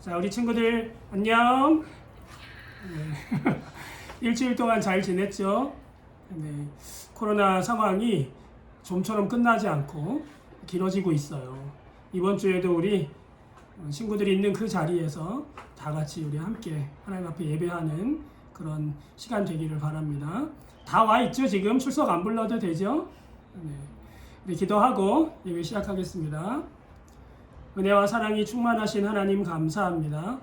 자, 우리 친구들 안녕. 네. 일주일 동안 잘 지냈죠? 네. 코로나 상황이 좀처럼 끝나지 않고 길어지고 있어요. 이번 주에도 우리 친구들이 있는 그 자리에서 다 같이 우리 함께 하나님 앞에 예배하는 그런 시간 되기를 바랍니다. 다 와 있죠? 지금 출석 안 불러도 되죠? 네. 우리 기도하고 예배 시작하겠습니다. 은혜와 사랑이 충만하신 하나님 감사합니다.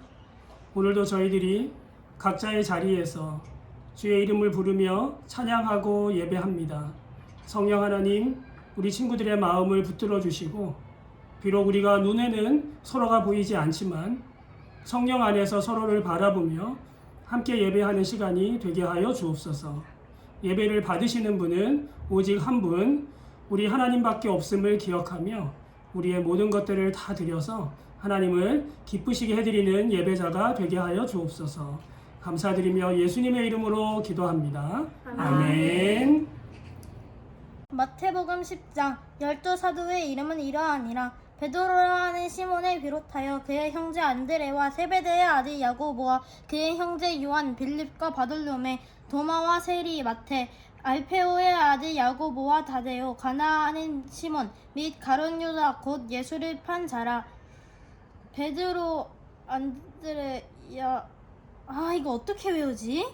오늘도 저희들이 각자의 자리에서 주의 이름을 부르며 찬양하고 예배합니다. 성령 하나님, 우리 친구들의 마음을 붙들어 주시고 비록 우리가 눈에는 서로가 보이지 않지만 성령 안에서 서로를 바라보며 함께 예배하는 시간이 되게 하여 주옵소서. 예배를 받으시는 분은 오직 한 분, 우리 하나님밖에 없음을 기억하며 우리의 모든 것들을 다 드려서 하나님을 기쁘시게 해드리는 예배자가 되게 하여 주옵소서. 감사드리며 예수님의 이름으로 기도합니다. 아멘. 마태복음 10장 12사도의 이름은 이러하니라. 베드로라 하는 시몬을 비롯하여 그의 형제 안드레와 세베대의 아들 야고보와 그의 형제 요한, 빌립과 바돌로메, 도마와 세리, 마태, 알페오의 아들 야고보와 다데오, 가나하는 시몬 및 가룟 유다 곧 예수를 판 자라. 베드로, 안드레, 이거 어떻게 외우지?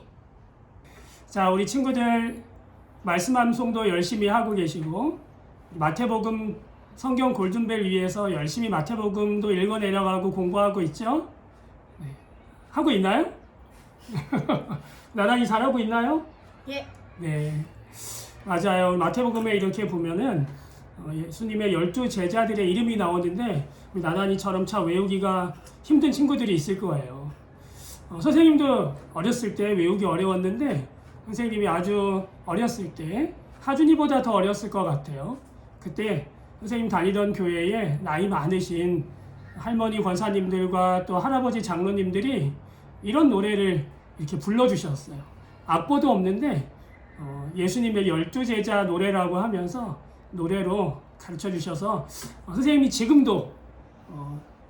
자, 우리 친구들 말씀 암송도 열심히 하고 계시고 마태복음 성경 골든벨 위에서 열심히 마태복음도 읽어 내려가고 공부하고 있죠? 네. 하고 있나요? 나란히 잘하고 있나요? 예. 네, 맞아요. 마태복음에 이렇게 보면은 예수님의 12 제자들의 이름이 나오는데 나단이처럼 차 외우기가 힘든 친구들이 있을 거예요. 선생님도 어렸을 때 외우기 어려웠는데 선생님이 아주 어렸을 때 하준이보다 더 어렸을 것 같아요. 그때 선생님 다니던 교회에 나이 많으신 할머니 권사님들과 또 할아버지 장로님들이 이런 노래를 이렇게 불러주셨어요. 악보도 없는데 예수님의 12 제자 노래라고 하면서 노래로 가르쳐 주셔서 선생님이 지금도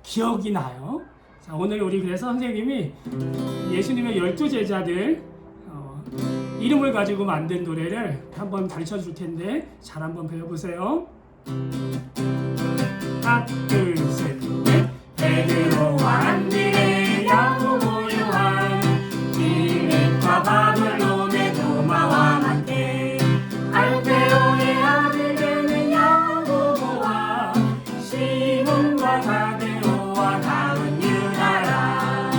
기억이 나요. 자, 오늘 우리 그래서 선생님이 예수님의 12 제자들 이름을 가지고 만든 노래를 한번 가르쳐 줄 텐데 잘 한번 배워보세요. 하나, 둘, 셋, 넷. 베드로와 안드레, 야고보, 요한, 빌립과 바돌로메, 도마와 마태, 알페오의 아들 되는 야고보와 시몬과 다데오와 가룟 유다라.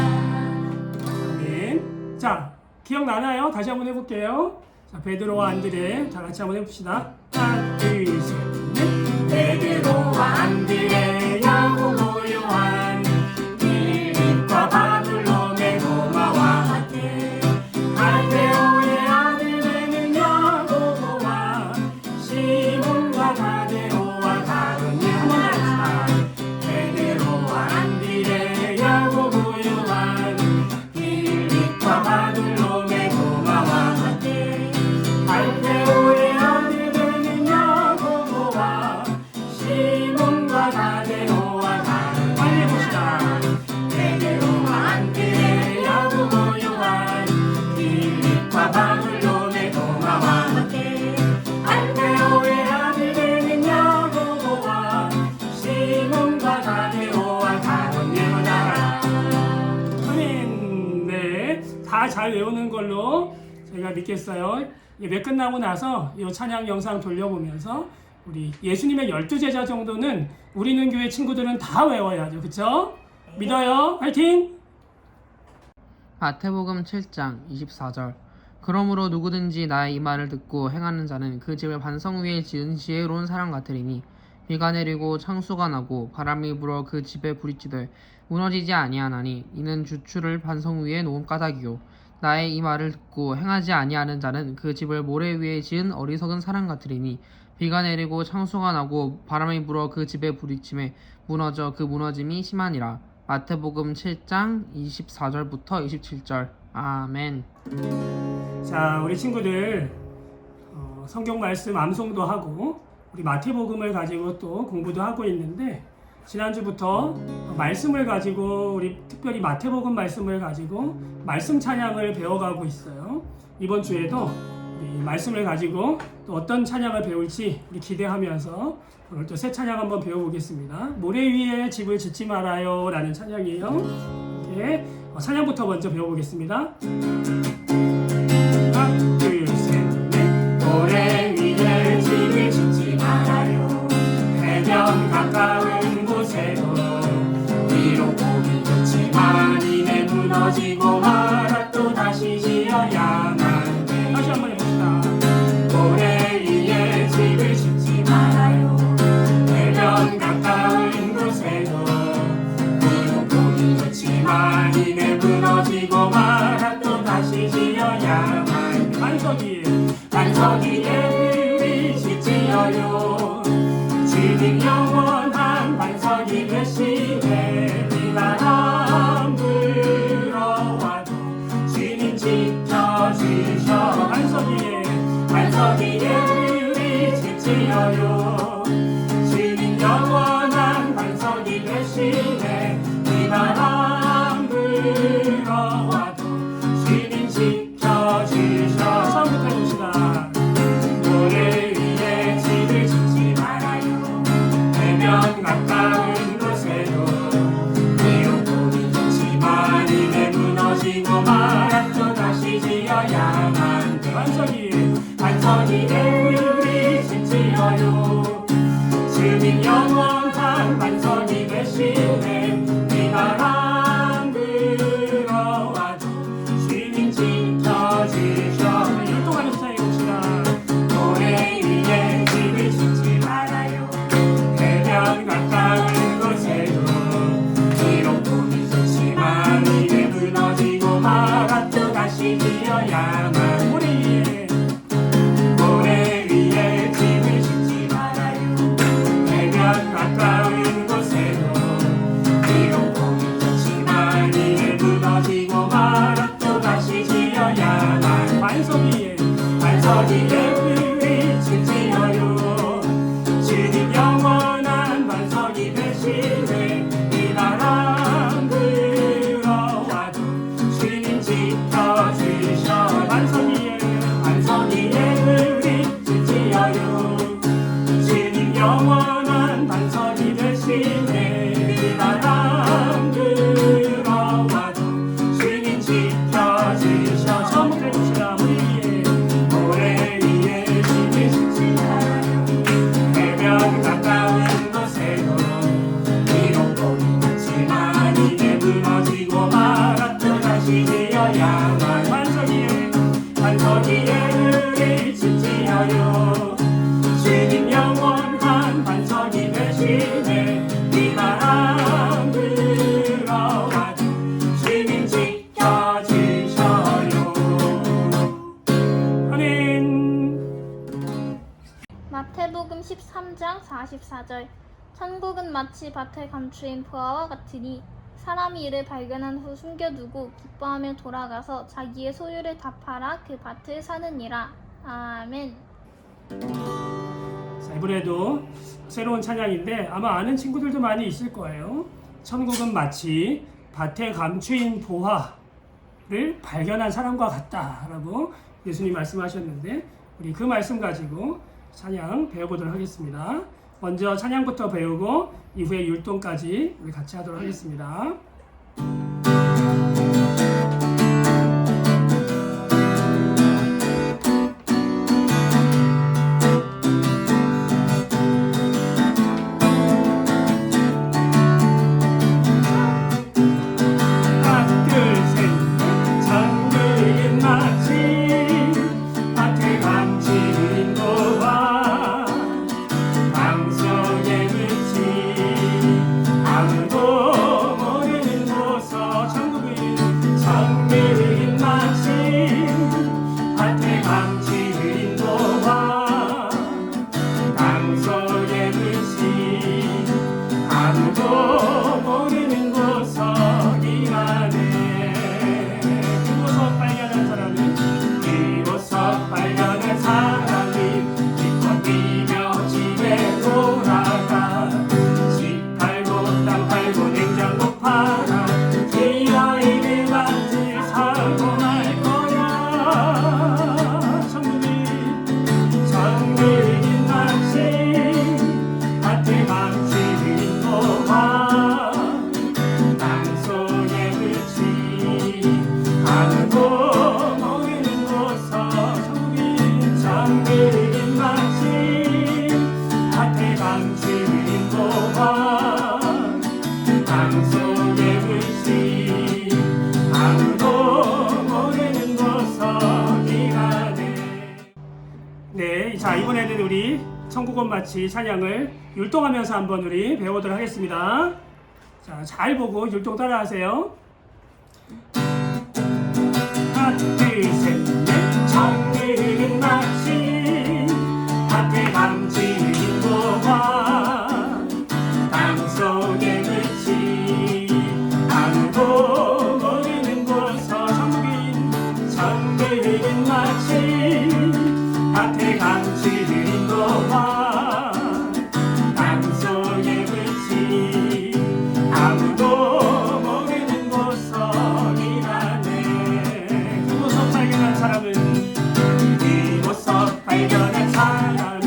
아멘. 자, 기억나나요? 다시 한번 해볼게요. 자, 베드로와 안드레 다 같이 한번 해봅시다. 하나, 둘, 셋, 넷. 베드로와 안드레, 야고보, 요한, 빌립과 바돌로메, 도마와 마태, 알페오의 아들 되는 야고보와 시몬과 다데오와 가룟 유다. 베드로와 안드레, 야고보, 요한, 빌립과 바돌로메, 도마와 마태, 알페오의 아들 되는 야고보와 시몬과 다데오와 가룟. 빨리 해봅시다. 베드로와 안드레, 야고보, 요한, 빌립과 바돌로메, 도마와 마태, 알페오의 아들 되는 야고보와 시몬과 다데오와 가룟 유다라. 아멘. 네, 다 잘 외우는 걸로 제가 믿겠어요. 예배 끝나고 나서 이 찬양 영상 돌려보면서 우리 예수님의 12 제자 정도는 우리는 교회 친구들은 다 외워야죠. 그쵸? 믿어요. 화이팅! 마태복음 7장 24절. 그러므로 누구든지 나의 이 말을 듣고 행하는 자는 그 집을 반성 위에 지은 지혜로운 사람 같으리니 비가 내리고 창수가 나고 바람이 불어 그 집에 부딪히되 무너지지 아니하나니 이는 주추를 반성 위에 놓은 까닭이요. 나의 이 말을 듣고 행하지 아니하는 자는 그 집을 모래 위에 지은 어리석은 사람 같으리니 비가 내리고 창수가 나고 바람이 불어 그 집에 부딪힘에 무너져 그 무너짐이 심하니라. 마태복음 7장 24절부터 27절. 아멘. 자, 우리 친구들 성경 말씀 암송도 하고 우리 마태복음을 가지고 또 공부도 하고 있는데 지난주부터 말씀을 가지고 우리 특별히 마태복음 말씀을 가지고 말씀 찬양을 배워가고 있어요. 이번 주에도 우리 말씀을 가지고 또 어떤 찬양을 배울지 우리 기대하면서 오늘 또 새 찬양 한번 배워보겠습니다. 모래 위에 집을 짓지 말아요 라는 찬양이에요. 이렇게 찬양부터 먼저 배워보겠습니다. 하나 둘 셋 넷. 모래 위에 집을 짓지 말아요. 해변 가까운 곳에도 비록 보기 좋지만 이내 무너지고 말아 또 다시 지어야만 돼. 다시 한번 해봅시다. 모래 위에 집을 짓지 말아요. 해변 가까운 곳에도 비록 보기 좋지만 이내 무너지고 말아 또 다시 지어야만 돼. 반석 위에 우리 집 지어요. 주님 영원한 반석이 되시네. 비바람 불어와도 주님 지켜주셔. 반석 위에 우리 집 지어요. 주님 영원한 반석이 되시네. 비바람 불어와도 주님 지켜주셔. 처음부터 해봅시다. 모래 위에 집을 짓지 말아요. 해변 가까운 곳에도 비록 보기 좋지만 이내 무너지고 말아 또 다시 지어야만 돼. 반석 위에 우리 집 지어요. 주님 영원한 반석이 되시네. 비바람 불어와도 주님 지켜주셔. 율동하는 스타일 해봅시다. 모래 위에 집을 짓지 말아요. 해변 가까운 곳에도 비록 보기 좋지만 이내 무너지고 말아 또 다시 지어야만. 모래 위에 집을 짓지 말아요. 해변 가까운 곳에도 비록 보기 좋지만 이내 무너지고 말아 또 다시 지어야만. 반석 위에 우리 집 지어요. 주님 영원한 반석이 되시네. 비바람 불어와도 주님 지켜주셔. 반석 위에 우리 집 지어요. 주님 영원한 반석이 되시네. 비바람 불어와도 주님 지켜주셔. 처음부터 해봅시다. 모래 위에 집을 짓지 말아요. 해변 가까운 곳에도 비록 보기 좋지만 이내 무너지고 말아 또 다시 지어야만. 반석 위에 우리 집 지어요. 주님 영원한 반석이 되시네. 비바람 불어와도 주님 지켜주셔요. 아멘. 마태복음 13장 44절. 천국은 마치 밭에 감추인 보화와 같으니 사람이 이를 발견한 후 숨겨두고 기뻐하며 돌아가서 자기의 소유를 다 팔아 그 밭을 사느니라. 아멘. 자, 이번에도 새로운 찬양인데 아마 아는 친구들도 많이 있을 거예요. 천국은 마치 밭에 감추인 보화를 발견한 사람과 같다라고 예수님 말씀하셨는데 우리 그 말씀 가지고 찬양 배워보도록 하겠습니다. 먼저 찬양부터 배우고 이후에 율동까지 우리 같이 하도록 하겠습니다. 아무도 모르는 이번에는 우리 천국원 마치 찬양을 율동하면서 한번 우리 배우도록 하겠습니다. 자, 잘 보고 율동 따라하세요. 하나, 둘, 셋, 넷. 천국은 마치 밭에 감지는 고와 땅속에 묻히 아무도 모르는 곳서 천국은 마치 밭에 감지는 고와 땅속에 묻히 아무도 모르는 곳서이라네. 그곳서 발견한 사람은 그곳서 발견한 사람은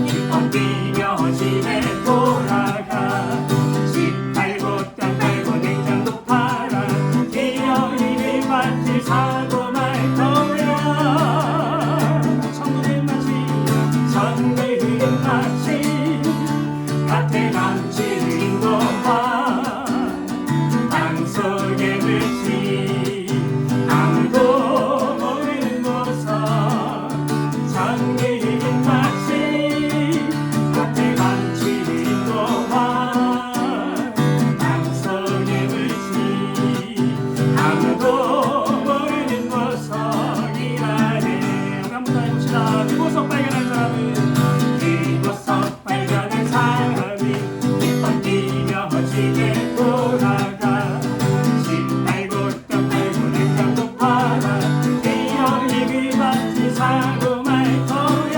기뻐 뛰며 집에 돌아가 집 팔고 땅 팔고 냉장고 팔아 기어이를 밭을 사고 말 거야. 천국은 마치 밭에 감지는 고와 땅속에 묻히 아무도 모르는 곳서 천국은 마치 밭에 감지는 고와 땅속에 묻히 아무도 모르는 곳서이라네. 우리 한번 더 해봅시다. 그곳서 발견한 사람은 그곳서 발견한 사람이 기뻐 뛰며 집에 돌아가 집 팔고 땅 팔고 냉장고 팔아 기어이 그 밭을 사고 말 거야.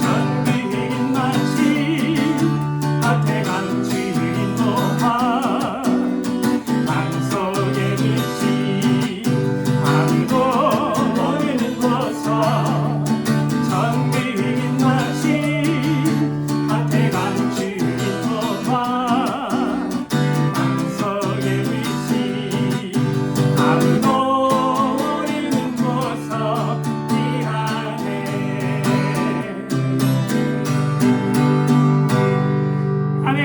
천국은 마치 밭에 감지는 고와 땅속에 묻히 아무도 모르는 곳서 천국은 마치 밭에 감지는 고와 땅속에 묻히 아무도 모르는 곳서이라네. 아멘.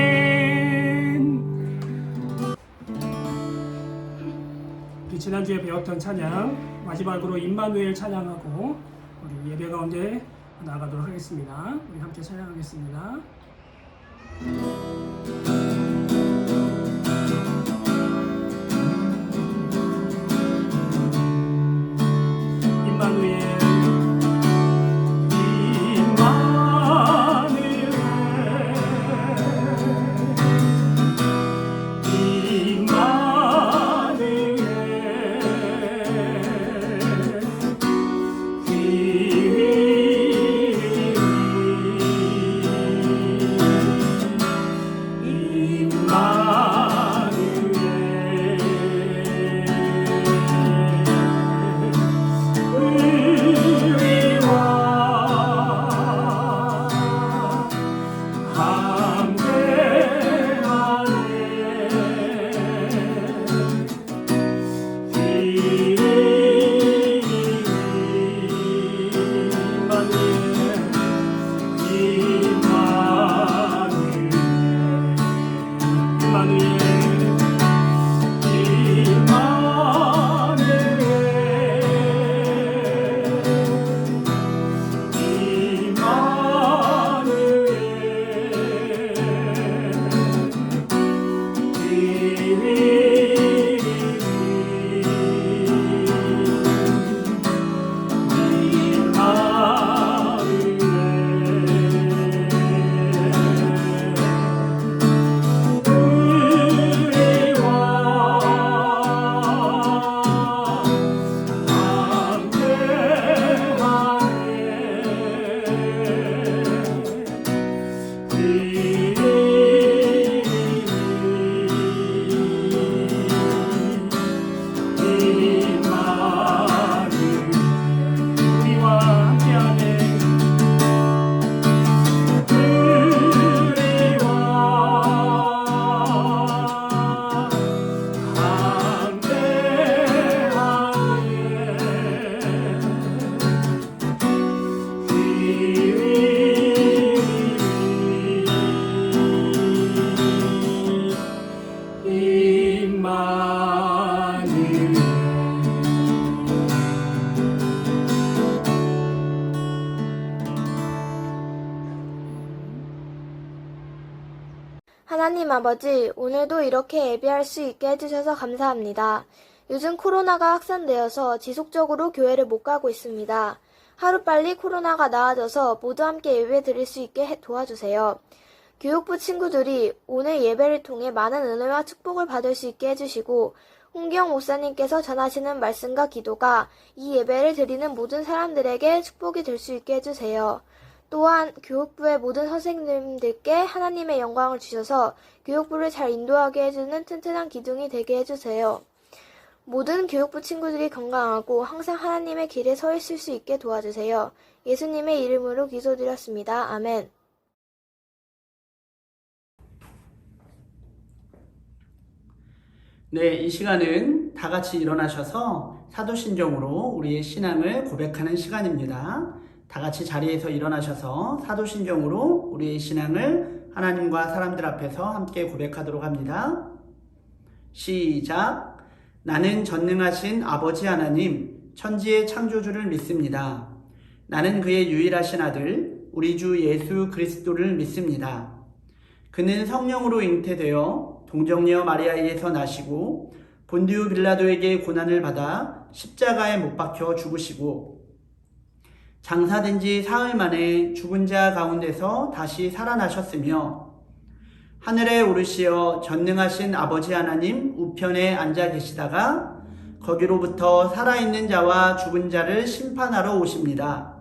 우리 지난주에 배웠던 찬양 마지막으로 임마누엘 찬양하고 우리 예배 가운데 나가도록 하겠습니다. 우리 함께 찬양하겠습니다. 임마누엘 아버지, 오늘도 이렇게 예배할 수 있게 해주셔서 감사합니다. 요즘 코로나가 확산되어서 지속적으로 교회를 못 가고 있습니다. 하루빨리 코로나가 나아져서 모두 함께 예배 드릴 수 있게 도와주세요. 교육부 친구들이 오늘 예배를 통해 많은 은혜와 축복을 받을 수 있게 해주시고 홍기영 목사님께서 전하시는 말씀과 기도가 이 예배를 드리는 모든 사람들에게 축복이 될 수 있게 해주세요. 또한 교육부의 모든 선생님들께 하나님의 영광을 주셔서 교육부를 잘 인도하게 해주는 튼튼한 기둥이 되게 해주세요. 모든 교육부 친구들이 건강하고 항상 하나님의 길에 서 있을 수 있게 도와주세요. 예수님의 이름으로 기도드렸습니다. 아멘. 네, 이 시간은 다 같이 일어나셔서 사도신경으로 우리의 신앙을 고백하는 시간입니다. 다 같이 자리에서 일어나셔서 사도신경으로 우리의 신앙을 하나님과 사람들 앞에서 함께 고백하도록 합니다. 시작. 나는 전능하신 아버지 하나님, 천지의 창조주를 믿습니다. 나는 그의 유일하신 아들, 우리 주 예수 그리스도를 믿습니다. 그는 성령으로 잉태되어 동정녀 마리아에게서 나시고 본디오 빌라도에게 고난을 받아 십자가에 못 박혀 죽으시고 장사된 지 사흘 만에 죽은 자 가운데서 다시 살아나셨으며 하늘에 오르시어 전능하신 아버지 하나님 우편에 앉아 계시다가 거기로부터 살아있는 자와 죽은 자를 심판하러 오십니다.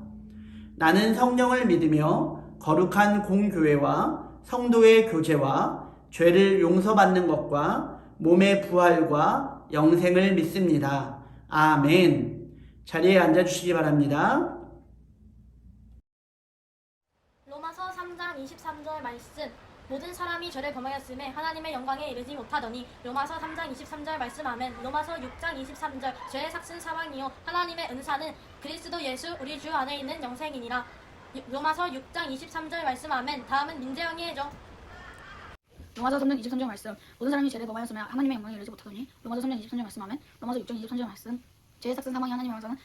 나는 성령을 믿으며 거룩한 공교회와 성도의 교제와 죄를 용서받는 것과 몸의 부활과 영생을 믿습니다. 아멘. 자리에 앉아주시기 바랍니다. 로마서 3장 23절 말씀. 모든 사람이 죄를 범하였음에 하나님의 영광에 이르지 못하더니. 로마서 3장 23절 말씀. 아멘. 로마서 6장 23절. 죄의 삭슨 사망이요 하나님의 은사는 그리스도 예수 우리 주 안에 있는 영생이니라. 로마서 6장 23절 말씀. 아멘. 다음은 민재영이 해줘. 로마서 3장 23절 말씀. 모든 사람이 죄를 범하였으며 하나님의 영광에 이르지 못하더니. 로마서 3장 23절 말씀. 아멘. 로마서 6장 23절 말씀. 죄의 삭슨 사망이 하나님의 영광은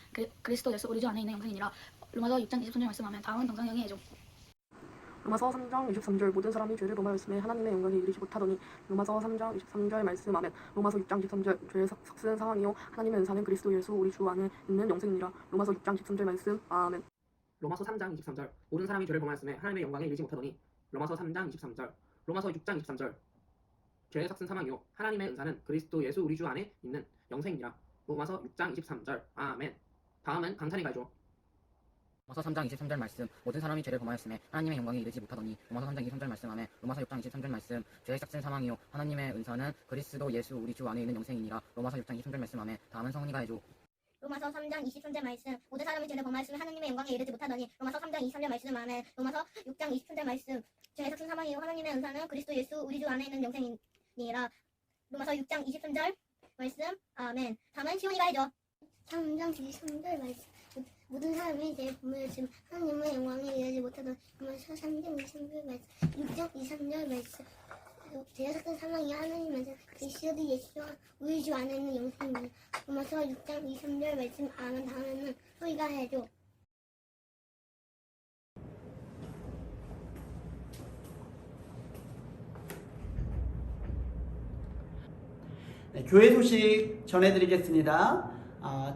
그리스도 예수 우리 주 안에 있는 영생이니라. 로마서 6장 23절 말씀. 아멘. 다음은 동상영이 해줘. 로마서 3장 23절 모든 사람이 죄를 범하였음에 하나님의 영광에 이르지 못하더니. 로마서 3장 23절 말씀. 아멘. 로마서 6장 23절 죄의 삭슨 사망이요 하나님의 은사는 그리스도 예수 우리 주 안에 있는 영생이니라. 로마서 6장 23절 말씀. 아멘. 로마서 3장 23절 모든 사람이 죄를 범하였음에 하나님의 영광에 이르지 못하더니. 로마서 3장 23절 로마서 6장 23절 죄의 삭슨 사망이요 하나님의 은사는 그리스도 예수 우리 주 안에 있는 영생이니라. 로마서 6장 23절. 아멘. 다음은 강찬이가 해줘. 로마서 3장 23절 말씀. 모든 사람이 죄를 범하였음에 하나님의 영광에 이르지 못하더니. 로마서 3장 23절 말씀. 아멘. 로마서 6장 23절 말씀. 죄의 삭슨 사망이요 하나님의 은사는 그리스도 예수 우리 주 안에 있는 영생이니라. 로마서 6장 23절 말씀. 아멘. 다음은 성은이가 해줘. 로마서 3장 23절 말씀. 모든 사람이 죄를 범하였으면 하나님의 영광에 이르지 못하더니. 로마서 3장 23절 말씀. 아멘. 로마서 6장 23절 말씀. 죄의 삭슨 사망이요 하나님의 은사는 그리스도 예수 우리 주 안에 있는 영생이니라. 로마서 6장 23절 말씀. 아멘. 다음은 시온이가 해줘. 3장 23절 말씀. 모든 사람이 죄를 범하였으면 하나님의 영광에 이르지 못하더니. 로마서 3장 23절 말씀. 6장 23절 말씀. 죄의 삭슨 사망이 하나님의 그리스도 예수 우리 주 안에 있는 영생이니라. 로마서 6장 23절 말씀. 아멘. 다음에는 소희가 해줘. 네, 교회 소식 전해드리겠습니다.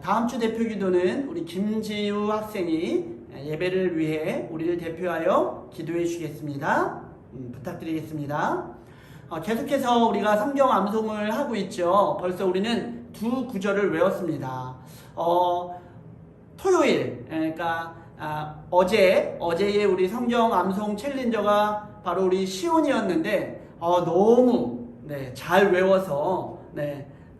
다음 주 대표 기도는 우리 김지우 학생이 예배를 위해 우리를 대표하여 기도해 주시겠습니다. 부탁드리겠습니다. 계속해서 우리가 성경 암송을 하고 있죠. 벌써 우리는 두 구절을 외웠습니다. 토요일, 그러니까 어제의 우리 성경 암송 챌린저가 바로 우리 시온이었는데 너무 잘 외워서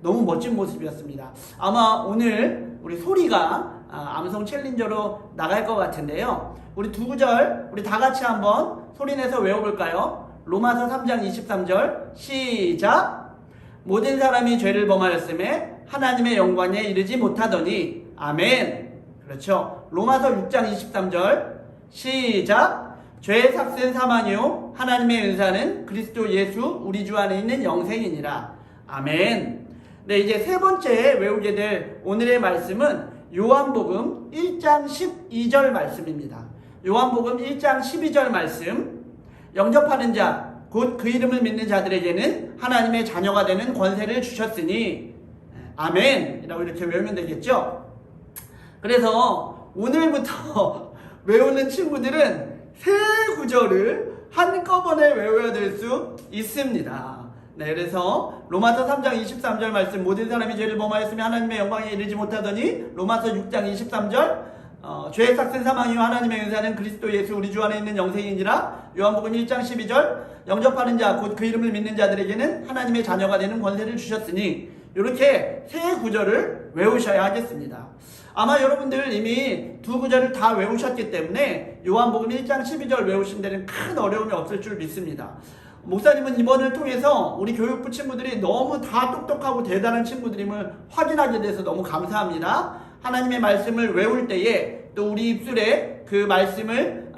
너무 멋진 모습이었습니다. 아마 오늘 우리 소리가 암송 챌린저로 나갈 것 같은데요. 우리 두 구절 우리 다 같이 한번 소리내서 외워볼까요? 로마서 3장 23절 시작. 모든 사람이 죄를 범하였음에 하나님의 영광에 이르지 못하더니. 아멘. 그렇죠. 로마서 6장 23절 시작. 죄의 삭슨 사망이요 하나님의 은사는 그리스도 예수 우리 주 안에 있는 영생이니라. 아멘. 네, 이제 세 번째 외우게 될 오늘의 말씀은 요한복음 1장 12절 말씀입니다. 요한복음 1장 12절 말씀. 영접하는 자 곧 그 이름을 믿는 자들에게는 하나님의 자녀가 되는 권세를 주셨으니 아멘 이라고 이렇게 외우면 되겠죠. 그래서 오늘부터 외우는 친구들은 세 구절을 한꺼번에 외워야 될 수 있습니다. 네, 그래서 로마서 3장 23절 말씀, 모든 사람이 죄를 범하였으며 하나님의 영광에 이르지 못하더니, 로마서 6장 23절 죄의 삭은 사망이요 하나님의 은사는 그리스도 예수 우리 주 안에 있는 영생이니라. 요한복음 1장 12절 영접하는 자 곧 그 이름을 믿는 자들에게는 하나님의 자녀가 되는 권세를 주셨으니, 이렇게 세 구절을 외우셔야 하겠습니다. 아마 여러분들 이미 두 구절을 다 외우셨기 때문에 요한복음 1장 12절 외우신 데는 큰 어려움이 없을 줄 믿습니다. 목사님은 이번을 통해서 우리 교육부 친구들이 너무 다 똑똑하고 대단한 친구들임을 확인하게 돼서 너무 감사합니다. 하나님의 말씀을 외울 때에 또 우리 입술에 그 말씀을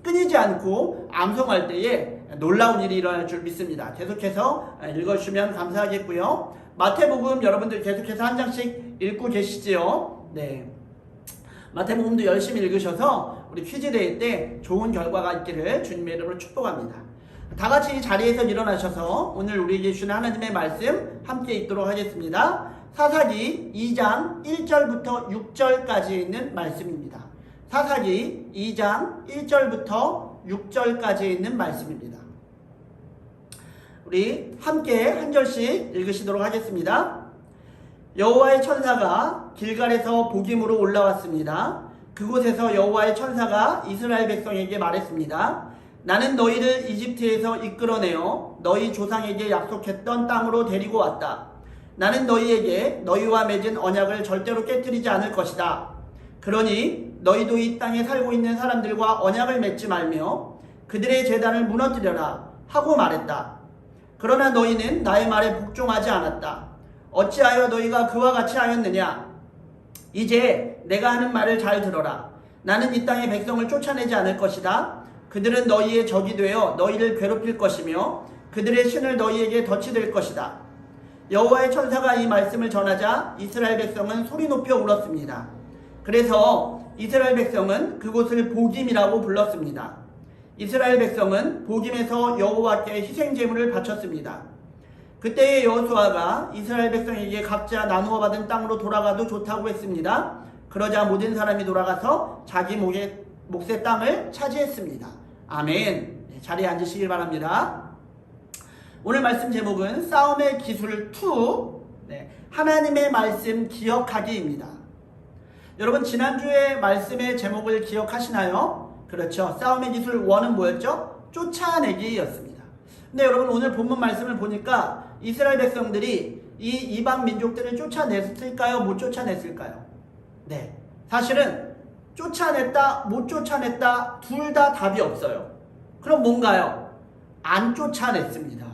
끊이지 않고 암송할 때에 놀라운 일이 일어날 줄 믿습니다. 계속해서 읽어주시면 감사하겠고요. 마태복음 여러분들 계속해서 한 장씩 읽고 계시지요. 네, 마태복음도 열심히 읽으셔서 우리 퀴즈데이 때 좋은 결과가 있기를 주님의 이름으로 축복합니다. 다 같이 자리에서 일어나셔서 오늘 우리에게 주시는 하나님의 말씀 함께 읽도록 하겠습니다. 사사기 2장 1절부터 6절까지 있는 말씀입니다. 사사기 2장 1절부터 6절까지 있는 말씀입니다. 우리 함께 한 절씩 읽으시도록 하겠습니다. 여호와의 천사가 길갈에서 복임으로 올라왔습니다. 그곳에서 여호와의 천사가 이스라엘 백성에게 말했습니다. 나는 너희를 이집트에서 이끌어내어 너희 조상에게 약속했던 땅으로 데리고 왔다. 나는 너희에게 너희와 맺은 언약을 절대로 깨뜨리지 않을 것이다. 그러니 너희도 이 땅에 살고 있는 사람들과 언약을 맺지 말며 그들의 제단을 무너뜨려라 하고 말했다. 그러나 너희는 나의 말에 복종하지 않았다. 어찌하여 너희가 그와 같이 하였느냐? 이제 내가 하는 말을 잘 들어라. 나는 이 땅의 백성을 쫓아내지 않을 것이다. 그들은 너희의 적이 되어 너희를 괴롭힐 것이며 그들의 신을 너희에게 덫이 될 것이다. 여호와의 천사가 이 말씀을 전하자 이스라엘 백성은 소리 높여 울었습니다. 그래서 이스라엘 백성은 그곳을 보김이라고 불렀습니다. 이스라엘 백성은 보김에서 여호와께 희생 제물을 바쳤습니다. 그때의 여호수아가 이스라엘 백성에게 각자 나누어 받은 땅으로 돌아가도 좋다고 했습니다. 그러자 모든 사람이 돌아가서 자기 몫의 땅을 차지했습니다. 아멘. 네, 자리에 앉으시길 바랍니다. 오늘 말씀 제목은 싸움의 기술 2, 하나님의 말씀 기억하기입니다. 여러분 지난주에 말씀의 제목을 기억하시나요? 그렇죠. 싸움의 기술 1은 뭐였죠? 쫓아내기였습니다. 근데 여러분 오늘 본문 말씀을 보니까 이스라엘 백성들이 이 이방 민족들을 쫓아냈을까요? 못 쫓아냈을까요? 네, 사실은 쫓아냈다 못 쫓아냈다 둘 다 답이 없어요. 그럼 뭔가요? 안 쫓아냈습니다.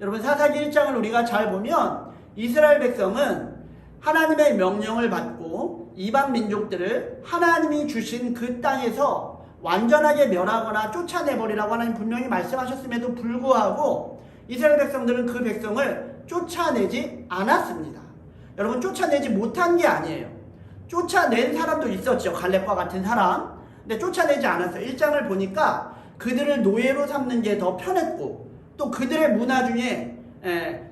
여러분 사사기 1장을 우리가 잘 보면 이스라엘 백성은 하나님의 명령을 받고 이방 민족들을 하나님이 주신 그 땅에서 완전하게 멸하거나 쫓아내버리라고 하나님 분명히 말씀하셨음에도 불구하고 이스라엘 백성들은 그 백성을 쫓아내지 않았습니다. 여러분 쫓아내지 못한 게 아니에요. 쫓아낸 사람도 있었죠. 갈렙과 같은 사람. 근데 쫓아내지 않았어요. 1장을 보니까 그들을 노예로 삼는 게 더 편했고 또 그들의 문화 중에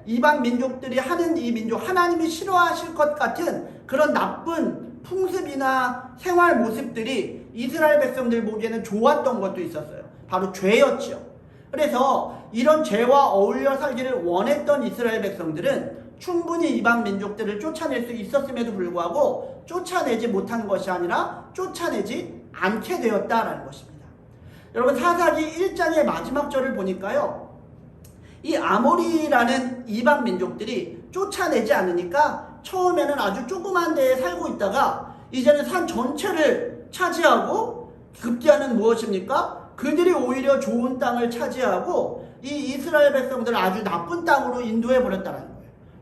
이방 민족들이 하는 이 민족 하나님이 싫어하실 것 같은 그런 나쁜 풍습이나 생활 모습들이 이스라엘 백성들 보기에는 좋았던 것도 있었어요. 바로 죄였죠. 그래서 이런 죄와 어울려 살기를 원했던 이스라엘 백성들은 충분히 이방 민족들을 쫓아낼 수 있었음에도 불구하고 쫓아내지 못한 것이 아니라 쫓아내지 않게 되었다라는 것입니다. 여러분 사사기 1장의 마지막 절을 보니까요. 이 아모리라는 이방 민족들이 쫓아내지 않으니까 처음에는 아주 조그만 데에 살고 있다가 이제는 산 전체를 차지하고 급기야는 무엇입니까? 그들이 오히려 좋은 땅을 차지하고 이 이스라엘 백성들을 아주 나쁜 땅으로 인도해 버렸다는 거예요.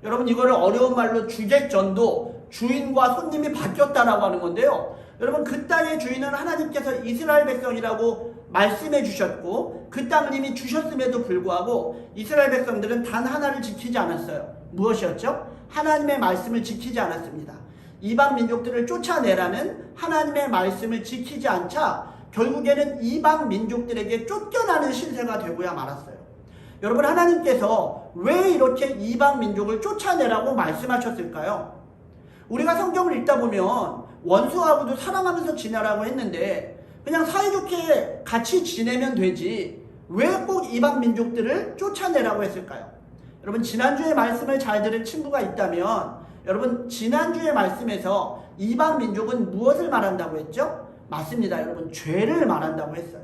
여러분 이거를 어려운 말로 주객전도 주인과 손님이 바뀌었다라고 하는 건데요. 여러분 그 땅의 주인은 하나님께서 이스라엘 백성이라고 말씀해 주셨고 그 땅을 이미 주셨음에도 불구하고 이스라엘 백성들은 단 하나를 지키지 않았어요. 무엇이었죠? 하나님의 말씀을 지키지 않았습니다. 이방 민족들을 쫓아내라는 하나님의 말씀을 지키지 않자 결국에는 이방 민족들에게 쫓겨나는 신세가 되고야 말았어요. 여러분, 하나님께서 왜 이렇게 이방 민족을 쫓아내라고 말씀하셨을까요? 우리가 성경을 읽다 보면 원수하고도 사랑하면서 지내라고 했는데 그냥 사이좋게 같이 지내면 되지 왜 꼭 이방 민족들을 쫓아내라고 했을까요? 여러분, 지난주에 말씀을 잘 들은 친구가 있다면 여러분, 지난주의 말씀에서 이방 민족은 무엇을 말한다고 했죠? 맞습니다. 여러분, 죄를 말한다고 했어요.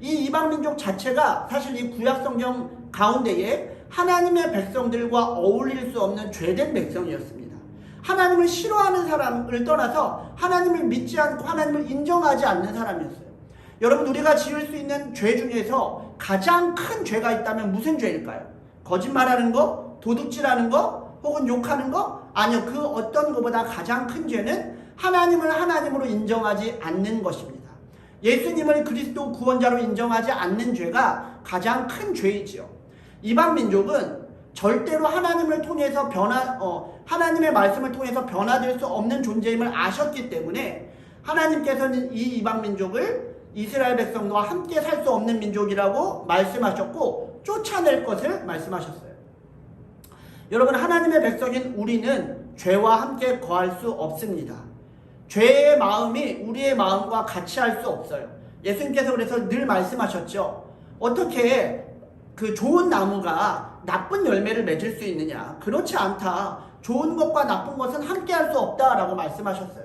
이 이방 민족 자체가 사실 이 구약 성경 가운데에 하나님의 백성들과 어울릴 수 없는 죄된 백성이었습니다. 하나님을 싫어하는 사람을 떠나서 하나님을 믿지 않고 하나님을 인정하지 않는 사람이었어요. 여러분, 우리가 지을 수 있는 죄 중에서 가장 큰 죄가 있다면 무슨 죄일까요? 거짓말하는 거? 도둑질하는 거? 혹은 욕하는 거? 아니요. 그 어떤 것보다 가장 큰 죄는 하나님을 하나님으로 인정하지 않는 것입니다. 예수님을 그리스도 구원자로 인정하지 않는 죄가 가장 큰 죄이지요. 이방 민족은 절대로 하나님을 통해서 하나님의 말씀을 통해서 변화될 수 없는 존재임을 아셨기 때문에 하나님께서는 이 이방 민족을 이스라엘 백성과 함께 살 수 없는 민족이라고 말씀하셨고 쫓아낼 것을 말씀하셨어요. 여러분, 하나님의 백성인 우리는 죄와 함께 거할 수 없습니다. 죄의 마음이 우리의 마음과 같이 할 수 없어요. 예수님께서 그래서 늘 말씀하셨죠. 어떻게 그 좋은 나무가 나쁜 열매를 맺을 수 있느냐? 그렇지 않다. 좋은 것과 나쁜 것은 함께 할 수 없다라고 말씀하셨어요.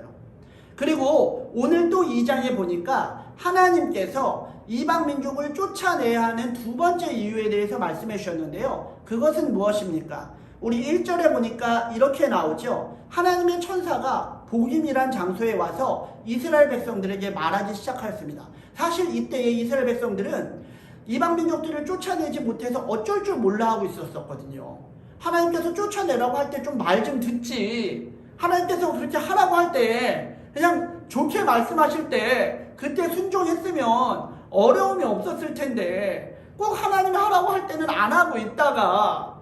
그리고 오늘 또 2장에 보니까 하나님께서 이방 민족을 쫓아내야 하는 두 번째 이유에 대해서 말씀해 주셨는데요. 그것은 무엇입니까? 우리 1절에 보니까 이렇게 나오죠. 하나님의 천사가 복임이란 장소에 와서 이스라엘 백성들에게 말하기 시작하였습니다. 사실 이때의 이스라엘 백성들은 이방 민족들을 쫓아내지 못해서 어쩔 줄 몰라 하고 있었거든요. 하나님께서 쫓아내라고 할 때 좀 말 좀 듣지. 하나님께서 그렇게 하라고 할 때 그냥 좋게 말씀하실 때 그때 순종했으면 어려움이 없었을 텐데 꼭 하나님이 하라고 할 때는 안 하고 있다가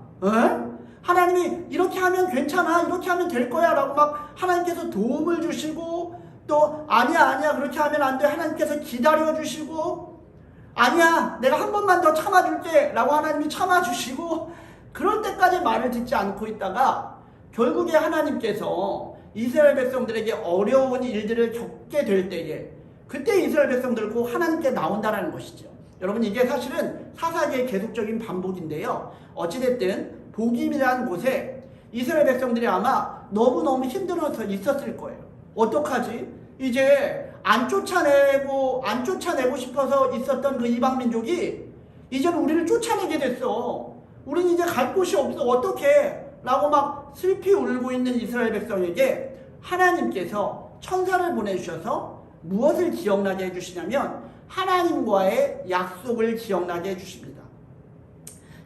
하나님이 이렇게 하면 괜찮아, 이렇게 하면 될 거야 라고 막 하나님께서 도움을 주시고 또 아니야 그렇게 하면 안 돼 하나님께서 기다려 주시고 아니야 내가 한 번만 더 참아줄게 라고 하나님이 참아주시고 그럴 때까지 말을 듣지 않고 있다가 결국에 하나님께서 이스라엘 백성들에게 어려운 일들을 겪게 될 때에 그때 이스라엘 백성들을 꼭 하나님께 나온다는 것이죠. 여러분, 이게 사실은 사사기의 계속적인 반복인데요. 어찌됐든 복임이라는 곳에 이스라엘 백성들이 아마 너무너무 힘들어서 있었을 거예요. 어떡하지? 이제 안 쫓아내고 싶어서 있었던 그 이방 민족이 이제는 우리를 쫓아내게 됐어. 우린 이제 갈 곳이 없어. 어떡해? 라고 막 슬피 울고 있는 이스라엘 백성에게 하나님께서 천사를 보내주셔서 무엇을 기억나게 해주시냐면 하나님과의 약속을 기억나게 해주십니다.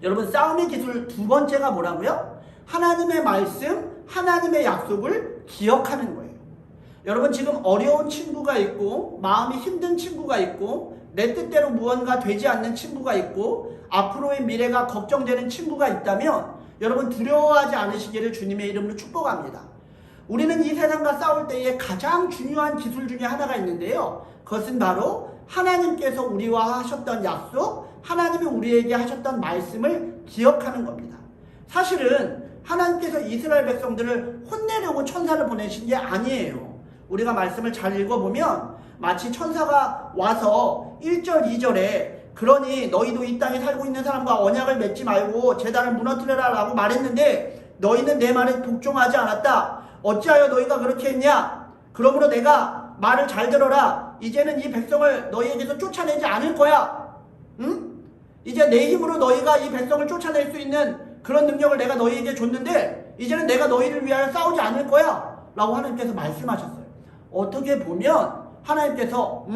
여러분, 싸움의 기술 두 번째가 뭐라고요? 하나님의 말씀, 하나님의 약속을 기억하는 거예요. 여러분, 지금 어려운 친구가 있고 마음이 힘든 친구가 있고 내 뜻대로 무언가 되지 않는 친구가 있고 앞으로의 미래가 걱정되는 친구가 있다면 여러분, 두려워하지 않으시기를 주님의 이름으로 축복합니다. 우리는 이 세상과 싸울 때에 가장 중요한 기술 중에 하나가 있는데요. 그것은 바로 하나님께서 우리와 하셨던 약속, 하나님이 우리에게 하셨던 말씀을 기억하는 겁니다. 사실은 하나님께서 이스라엘 백성들을 혼내려고 천사를 보내신 게 아니에요. 우리가 말씀을 잘 읽어보면 마치 천사가 와서 1절, 2절에 그러니 너희도 이 땅에 살고 있는 사람과 언약을 맺지 말고 제단을 무너뜨려라 라고 말했는데 너희는 내 말에 복종하지 않았다. 어찌하여 너희가 그렇게 했냐? 그러므로 내가 말을 잘 들어라. 이제는 이 백성을 너희에게서 쫓아내지 않을 거야. 응? 이제 내 힘으로 너희가 이 백성을 쫓아낼 수 있는 그런 능력을 내가 너희에게 줬는데 이제는 내가 너희를 위하여 싸우지 않을 거야 라고 하나님께서 말씀하셨어요. 어떻게 보면 하나님께서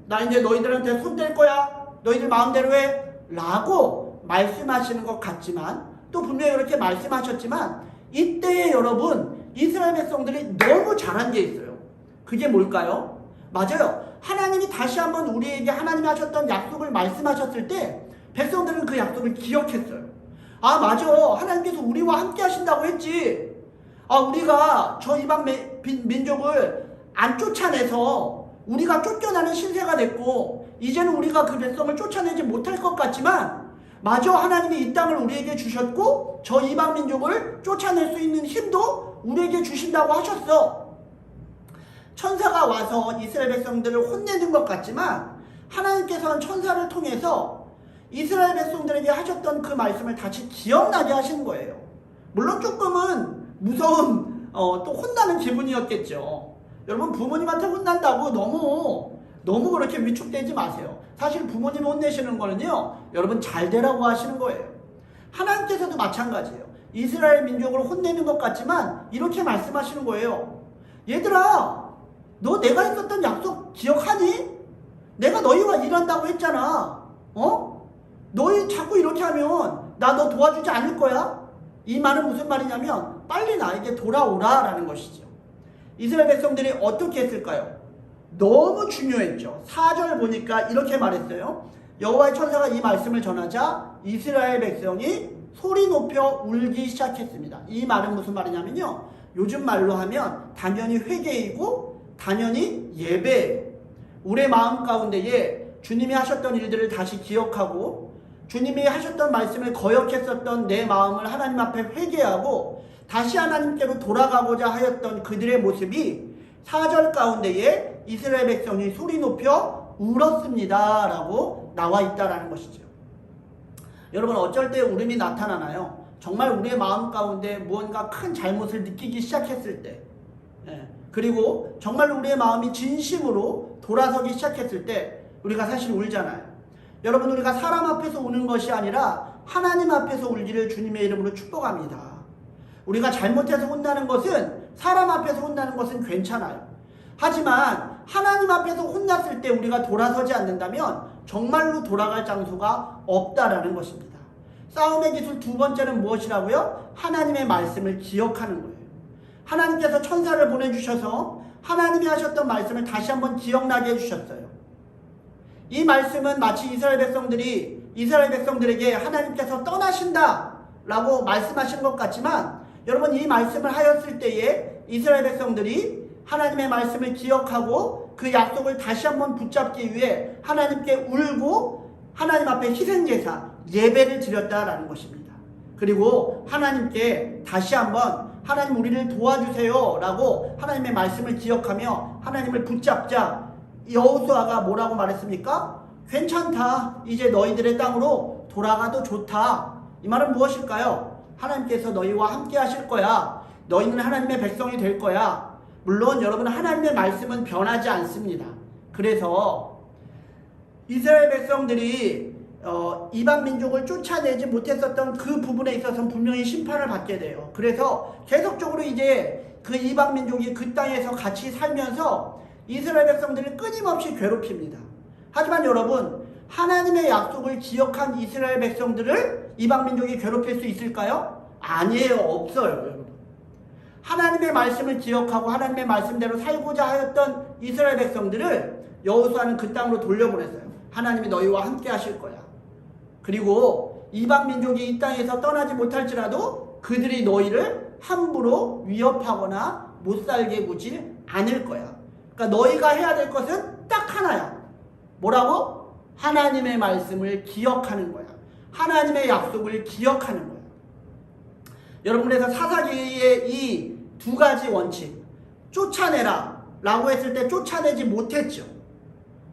나 이제 너희들한테 손댈 거야. 너희들 마음대로 해 라고 말씀하시는 것 같지만 또 분명히 그렇게 말씀하셨지만 이때에 여러분 이스라엘 백성들이 너무 잘한 게 있어요. 그게 뭘까요? 맞아요. 하나님이 다시 한번 우리에게 하나님이 하셨던 약속을 말씀하셨을 때 백성들은 그 약속을 기억했어요. 아, 맞아. 하나님께서 우리와 함께 하신다고 했지. 아, 우리가 저 이방 민족을 안 쫓아내서 우리가 쫓겨나는 신세가 됐고 이제는 우리가 그 백성을 쫓아내지 못할 것 같지만 마저 하나님이 이 땅을 우리에게 주셨고 저 이방 민족을 쫓아낼 수 있는 힘도 우리에게 주신다고 하셨어. 천사가 와서 이스라엘 백성들을 혼내는 것 같지만 하나님께서는 천사를 통해서 이스라엘 백성들에게 하셨던 그 말씀을 다시 기억나게 하시는 거예요. 물론 조금은 무서운 또 혼나는 기분이었겠죠. 여러분 부모님한테 혼난다고 너무 그렇게 위축되지 마세요. 사실 부모님 혼내시는 거는요, 여러분 잘 되라고 하시는 거예요. 하나님께서도 마찬가지예요. 이스라엘 민족을 혼내는 것 같지만 이렇게 말씀하시는 거예요. 얘들아, 너 내가 했었던 약속 기억하니? 내가 너희와 일한다고 했잖아. 너희 자꾸 이렇게 하면 나 너 도와주지 않을 거야? 이 말은 무슨 말이냐면 빨리 나에게 돌아오라 라는 것이죠. 이스라엘 백성들이 어떻게 했을까요? 너무 중요했죠. 4절 보니까 이렇게 말했어요. 여호와의 천사가 이 말씀을 전하자 이스라엘 백성이 소리 높여 울기 시작했습니다. 이 말은 무슨 말이냐면요, 요즘 말로 하면 당연히 회개이고 당연히 예배예요. 우리의 마음 가운데에 주님이 하셨던 일들을 다시 기억하고 주님이 하셨던 말씀을 거역했었던 내 마음을 하나님 앞에 회개하고 다시 하나님께로 돌아가고자 하였던 그들의 모습이 4절 가운데에 이스라엘 백성이 소리 높여 울었습니다 라고 나와 있다라는 것이죠. 여러분, 어쩔 때 울음이 나타나나요? 정말 우리의 마음 가운데 무언가 큰 잘못을 느끼기 시작했을 때, 그리고 정말 우리의 마음이 진심으로 돌아서기 시작했을 때 우리가 사실 울잖아요. 여러분, 우리가 사람 앞에서 우는 것이 아니라 하나님 앞에서 울기를 주님의 이름으로 축복합니다. 우리가 잘못해서 혼나는 것은, 사람 앞에서 혼나는 것은 괜찮아요. 하지만 하나님 앞에서 혼났을 때 우리가 돌아서지 않는다면 정말로 돌아갈 장소가 없다라는 것입니다. 싸움의 기술 두 번째는 무엇이라고요? 하나님의 말씀을 기억하는 거예요. 하나님께서 천사를 보내주셔서 하나님이 하셨던 말씀을 다시 한번 기억나게 해주셨어요. 이 말씀은 마치 이스라엘 백성들에게 하나님께서 떠나신다 라고 말씀하신 것 같지만, 여러분, 이 말씀을 하였을 때에 이스라엘 백성들이 하나님의 말씀을 기억하고 그 약속을 다시 한번 붙잡기 위해 하나님께 울고 하나님 앞에 희생제사, 예배를 드렸다라는 것입니다. 그리고 하나님께 다시 한번 하나님 우리를 도와주세요 라고 하나님의 말씀을 기억하며 하나님을 붙잡자 여호수아가 뭐라고 말했습니까? 괜찮다, 이제 너희들의 땅으로 돌아가도 좋다. 이 말은 무엇일까요? 하나님께서 너희와 함께 하실 거야. 너희는 하나님의 백성이 될 거야. 물론 여러분, 하나님의 말씀은 변하지 않습니다. 그래서 이스라엘 백성들이 이방 민족을 쫓아내지 못했었던 그 부분에 있어서는 분명히 심판을 받게 돼요. 그래서 계속적으로 이제 그 이방 민족이 그 땅에서 같이 살면서 이스라엘 백성들을 끊임없이 괴롭힙니다. 하지만 여러분, 하나님의 약속을 기억한 이스라엘 백성들을 이방 민족이 괴롭힐 수 있을까요? 아니에요. 없어요, 여러분. 하나님의 말씀을 기억하고 하나님의 말씀대로 살고자 하였던 이스라엘 백성들을 여호수아는 그 땅으로 돌려보냈어요. 하나님이 너희와 함께 하실 거야. 그리고 이방 민족이 이 땅에서 떠나지 못할지라도 그들이 너희를 함부로 위협하거나 못 살게 구지 않을 거야. 그러니까 너희가 해야 될 것은 딱 하나야. 뭐라고? 하나님의 말씀을 기억하는 거야. 하나님의 약속을 기억하는 거야. 여러분, 그래서 사사기의 이 두 가지 원칙, 쫓아내라 라고 했을 때 쫓아내지 못했죠.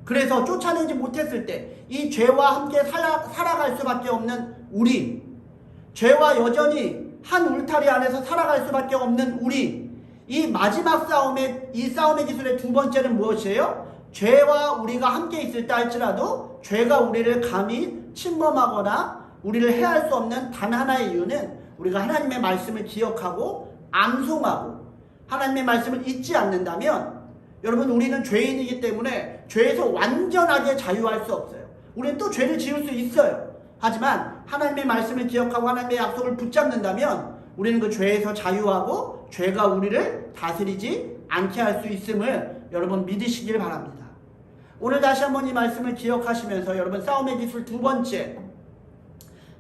그래서 쫓아내지 못했을 때 이 죄와 함께 살아갈 수밖에 없는 우리, 죄와 여전히 한 울타리 안에서 살아갈 수밖에 없는 우리, 이 마지막 이 싸움의 기술의 두 번째는 무엇이에요? 죄와 우리가 함께 있을 때 할지라도 죄가 우리를 감히 침범하거나 우리를 해할 수 없는 단 하나의 이유는 우리가 하나님의 말씀을 기억하고 암송하고 하나님의 말씀을 잊지 않는다면, 여러분, 우리는 죄인이기 때문에 죄에서 완전하게 자유할 수 없어요. 우리는 또 죄를 지을 수 있어요. 하지만 하나님의 말씀을 기억하고 하나님의 약속을 붙잡는다면 우리는 그 죄에서 자유하고 죄가 우리를 다스리지 않게 할 수 있음을 여러분 믿으시길 바랍니다. 오늘 다시 한번 이 말씀을 기억하시면서 여러분, 싸움의 기술 두 번째,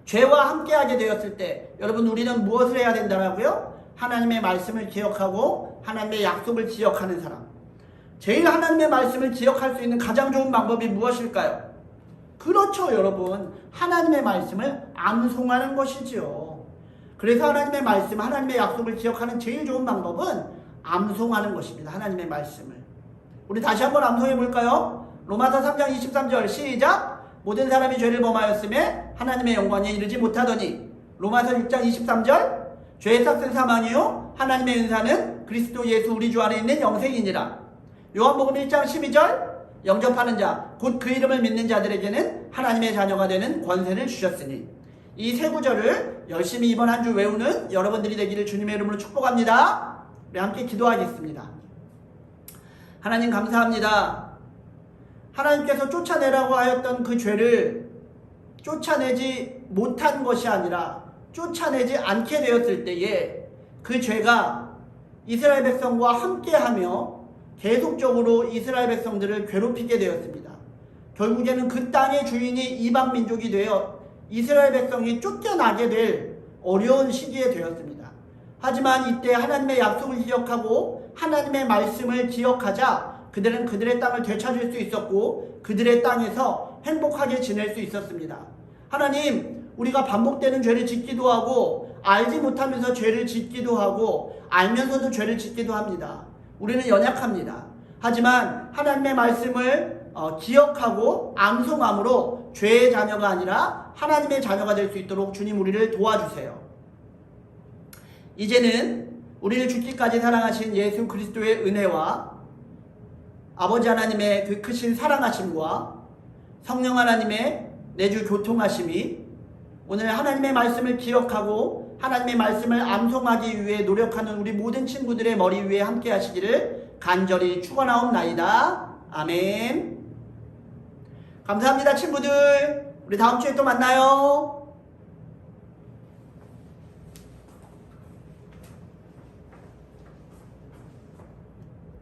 죄와 함께하게 되었을 때 여러분, 우리는 무엇을 해야 된다라고요? 하나님의 말씀을 기억하고 하나님의 약속을 기억하는 사람. 제일 하나님의 말씀을 기억할 수 있는 가장 좋은 방법이 무엇일까요? 그렇죠, 여러분. 하나님의 말씀을 암송하는 것이지요. 그래서 하나님의 말씀, 하나님의 약속을 기억하는 제일 좋은 방법은 암송하는 것입니다. 하나님의 말씀을. 우리 다시 한번 암송해 볼까요? 로마서 3장 23절 시작. 모든 사람이 죄를 범하였음에 하나님의 영광에 이르지 못하더니. 로마서 6장 23절 죄의 삭은 사망이요 하나님의 은사는 그리스도 예수 우리 주 안에 있는 영생이니라. 요한복음 1장 12절 영접하는 자 곧 그 이름을 믿는 자들에게는 하나님의 자녀가 되는 권세를 주셨으니. 이 세 구절을 열심히 이번 한 주 외우는 여러분들이 되기를 주님의 이름으로 축복합니다. 우리 함께 기도하겠습니다. 하나님 감사합니다. 하나님께서 쫓아내라고 하였던 그 죄를 쫓아내지 못한 것이 아니라 쫓아내지 않게 되었을 때에 그 죄가 이스라엘 백성과 함께하며 계속적으로 이스라엘 백성들을 괴롭히게 되었습니다. 결국에는 그 땅의 주인이 이방 민족이 되어 이스라엘 백성이 쫓겨나게 될 어려운 시기에 되었습니다. 하지만 이때 하나님의 약속을 기억하고 하나님의 말씀을 기억하자 그들은 그들의 땅을 되찾을 수 있었고 그들의 땅에서 행복하게 지낼 수 있었습니다. 하나님, 우리가 반복되는 죄를 짓기도 하고 알지 못하면서 죄를 짓기도 하고 알면서도 죄를 짓기도 합니다. 우리는 연약합니다. 하지만 하나님의 말씀을 기억하고 암송함으로 죄의 자녀가 아니라 하나님의 자녀가 될 수 있도록 주님 우리를 도와주세요. 이제는 우리를 죽기까지 사랑하신 예수 그리스도의 은혜와 아버지 하나님의 그 크신 사랑하심과 성령 하나님의 내주 교통하심이 오늘 하나님의 말씀을 기억하고 하나님의 말씀을 암송하기 위해 노력하는 우리 모든 친구들의 머리 위에 함께 하시기를 간절히 축원하옵나이다. 아멘. 감사합니다, 친구들. 우리 다음 주에 또 만나요.